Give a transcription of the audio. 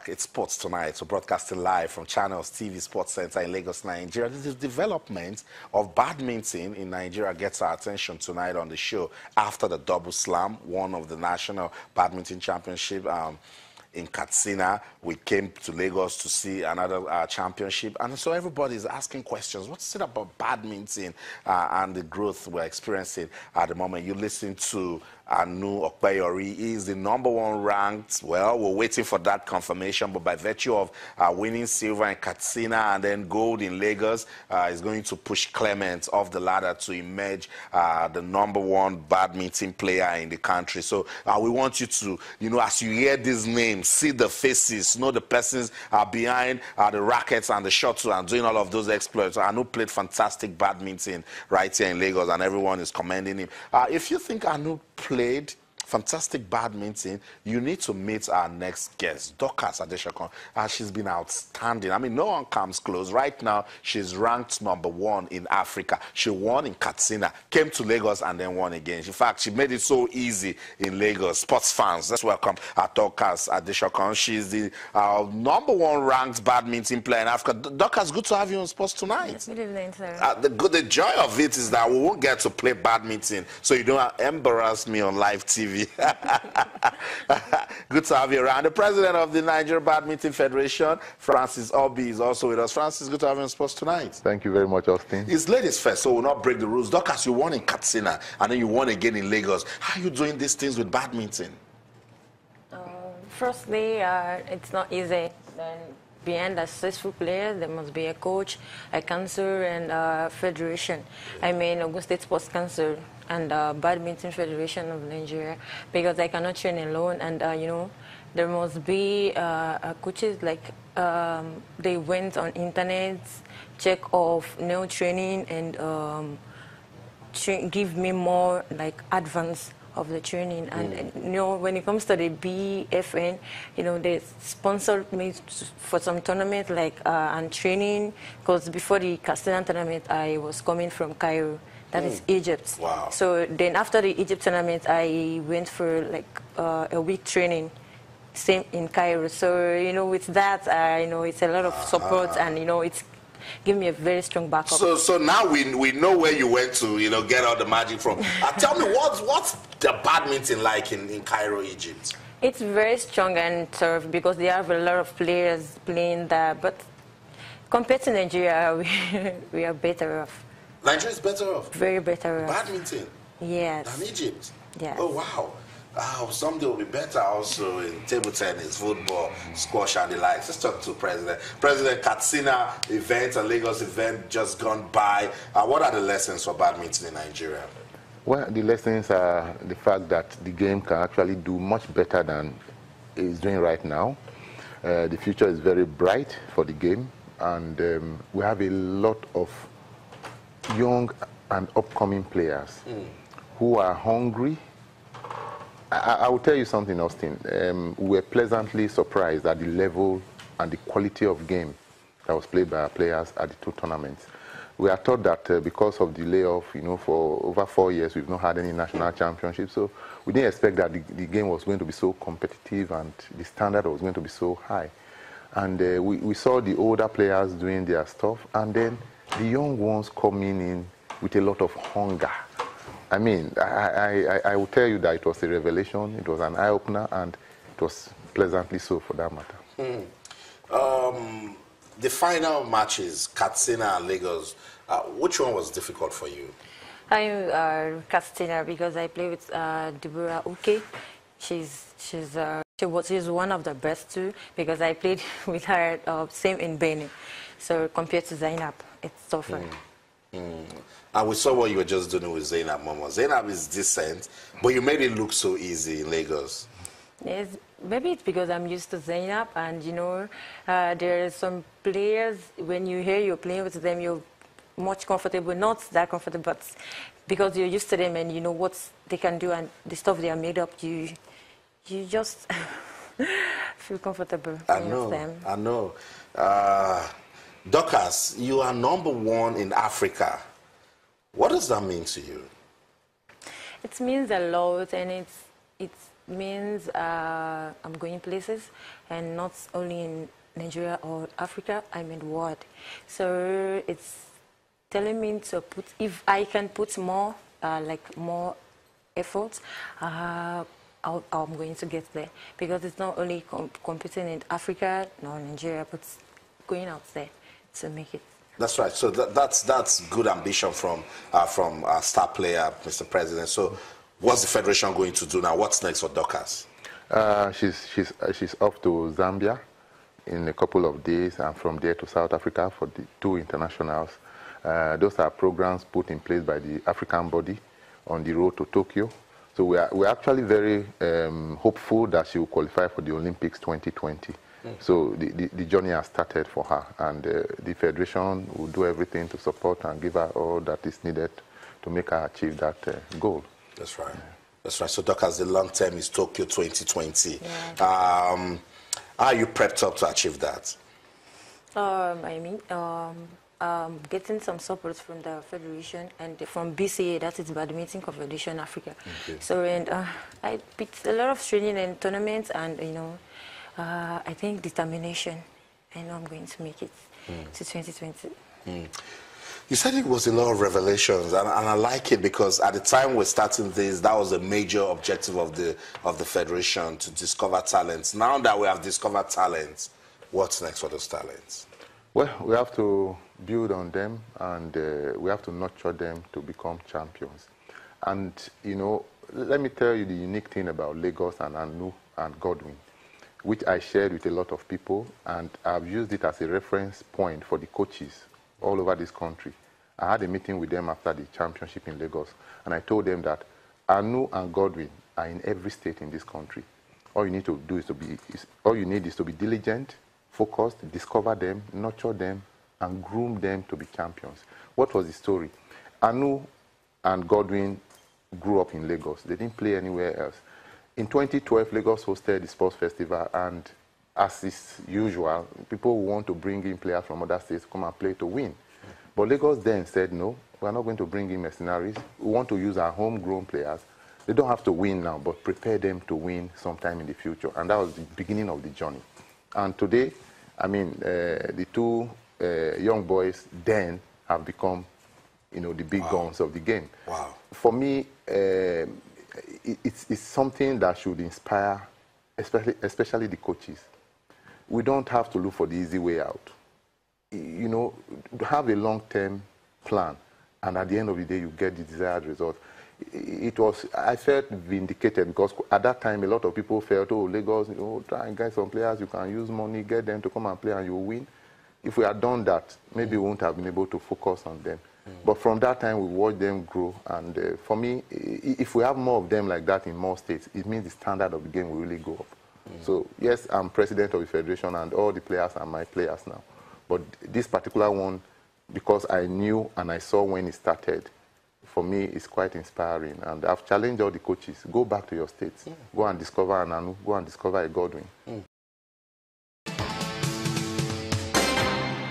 back. It's Sports Tonight. So broadcasting live from Channels TV Sports Center in Lagos, Nigeria. The development of badminton in Nigeria gets our attention tonight on the show after the double slam, one of the national badminton championship. In Katsina, we came to Lagos to see another championship, and so everybody is asking questions. What's it about badminton and the growth we're experiencing at the moment? You listen to Anu Okpeyori. He is the #1 ranked. Well, we're waiting for that confirmation, but by virtue of winning silver in Katsina and then gold in Lagos, is going to push Clement off the ladder to emerge the #1 badminton player in the country. So we want you to, as you hear these names, see the faces, know the persons behind the rackets and the shuttle and doing all of those exploits. Anu played fantastic badminton right here in Lagos, and everyone is commending him. If you think Anu played fantastic badminton, you need to meet our next guest, Dorcas Adeshokon. She's been outstanding. I mean, no one comes close. Right now, she's ranked #1 in Africa. She won in Katsina, came to Lagos, and then won again. In fact, she made it so easy in Lagos. Sports fans, let's welcome Dorcas Adeshokon. She's the #1 ranked badminton player in Africa. Dorcas, good to have you on Sports Tonight. Good evening, sir. The joy of it is that we won't get to play badminton, so you don't embarrass me on live TV. Good to have you around. The president of the Nigeria Badminton Federation, Francis Obi, is also with us. Francis, good to have you on Sports Tonight. Thank you very much, Austin. It's ladies first, so we'll not break the rules. Dorcas, you won in Katsina, and then you won again in Lagos. How are you doing these things with badminton? Firstly, it's not easy. Then behind a successful player, there must be a coach, a council, and a federation. I mean, Ogun State Sports Council and Badminton Federation of Nigeria, because I cannot train alone. And there must be coaches like they went on internet, check of new training, and give me more like advance of the training. And when it comes to the BFN, they sponsored me for some tournament and training, because before the Castellan tournament I was coming from Cairo, that is Egypt. Wow. So then after the Egypt tournament I went for a week training, same in Cairo. So with that it's a lot of support, and it's give me a very strong backup. So now we know where you went to get all the magic from. Tell me, what's the badminton like in Cairo, Egypt? It's very strong and tough because they have a lot of players playing there, but compared to Nigeria, we are better off. Nigeria is better off? Very better off. Badminton? Yes. Than Egypt? Yes. Oh, wow. Someday will be better also in table tennis, football, squash, and the likes. Let's talk to President. President, Katsina event and Lagos event just gone by. What are the lessons for badminton in Nigeria? Well, the lessons are the fact that the game can actually do much better than it's doing right now. The future is very bright for the game, and we have a lot of young and upcoming players who are hungry. I will tell you something, Austin. We were pleasantly surprised at the level and the quality of game that was played by our players at the two tournaments. We are taught that because of the layoff, for over 4 years, we've not had any national championship. So we didn't expect that the game was going to be so competitive and the standard was going to be so high. And we saw the older players doing their stuff, and then the young ones coming in with a lot of hunger. I mean, I will tell you that it was a revelation, it was an eye-opener, and it was pleasantly so for that matter. The final matches, Katsina and Lagos, which one was difficult for you? Katsina, because I play with Deborah Uke. She's one of the best too, because I played with her same in Benin. So compared to Zainab, it's tougher. And we saw what you were just doing with Zainab Momo. Zainab is decent, but you made it look so easy in Lagos. Yes, maybe it's because I'm used to Zainab, and there are some players, when you hear you're playing with them, you're much comfortable, not that comfortable, but because you're used to them and you know what they can do and the stuff they are made up, you just feel comfortable with them. I know. Dorcas, you are #1 in Africa. What does that mean to you? It means a lot, and means I'm going places, and not only in Nigeria or Africa, I'm in the world. So it's telling me to put, if I can put more, more effort, I'm going to get there, because it's not only competing in Africa, nor Nigeria, but going out there to make it. That's right. So that's good ambition from star player, Mr. President. So, what's the federation going to do now? What's next for Dorcas? She's off to Zambia in a couple of days, and from there to South Africa for the 2 internationals. Those are programs put in place by the African body on the road to Tokyo. So we're actually very hopeful that she will qualify for the Olympics 2020. So the journey has started for her, and the federation will do everything to support and give her all that is needed to make her achieve that goal. That's right. That's right. So, Dorcas, the long term is Tokyo 2020. Yeah. Are you prepped up to achieve that? Getting some support from the federation and from BCA, that is Badminton Confederation Africa. Okay. So, and I picked a lot of training and tournaments, and I think determination. I know I'm going to make it to 2020. You said it was a lot of revelations, and I like it, because at the time we're starting this, that was a major objective of the federation, to discover talents. Now that we have discovered talents, what's next for those talents? Well, we have to build on them, and we have to nurture them to become champions. And, let me tell you the unique thing about Lagos and Anu and Godwin, which I shared with a lot of people, and I've used it as a reference point for the coaches all over this country. I had a meeting with them after the championship in Lagos, and I told them that Anu and Godwin are in every state in this country. All you need to do is to be diligent, focused, discover them, nurture them, and groom them to be champions. What was the story? Anu and Godwin grew up in Lagos. They didn't play anywhere else. In 2012, Lagos hosted the sports festival, and as is usual, people want to bring in players from other states to come and play to win. But Lagos then said, no, we're not going to bring in mercenaries. We want to use our homegrown players. They don't have to win now, but prepare them to win sometime in the future. And that was the beginning of the journey. And today, the 2 young boys then have become, the big guns of the game. Wow. For me, it's something that should inspire, especially the coaches. We don't have to look for the easy way out. Have a long-term plan, and at the end of the day, you get the desired result. I felt vindicated, because at that time, a lot of people felt, oh, Lagos, try and get some players, you can use money, get them to come and play, and you'll win. If we had done that, maybe we wouldn't have been able to focus on them. But from that time, we watched them grow. And for me, if we have more of them like that in more states, it means the standard of the game will really go up. So, yes, I'm president of the federation, and all the players are my players now. But this particular one, because I knew and I saw when it started, for me, it's quite inspiring. And I've challenged all the coaches, go back to your states. Go and discover an Anu, go and discover a Godwin.